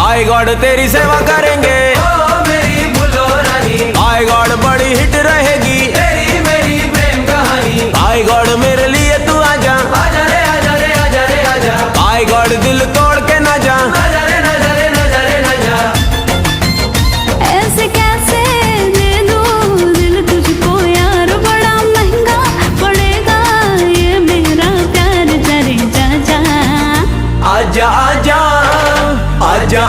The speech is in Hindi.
आई गॉड तेरी सेवा करेंगे, ओ मेरी बुलो रानी, आई गॉड बड़ी हिट रहेगी तेरी मेरी प्रेम कहानी। आई गॉड मेरे लिए तू आजा, आजा रे आजा रे आजा रे आजा, आई गॉड दिल तोड़ के ना जा। आजा रे आजा रे आजा रे आजा। ऐसे कैसे दे दूं दिल तुझको यार, बड़ा महंगा पड़ेगा ये मेरा प्यार, जरे जा जा। आजा आजा आजा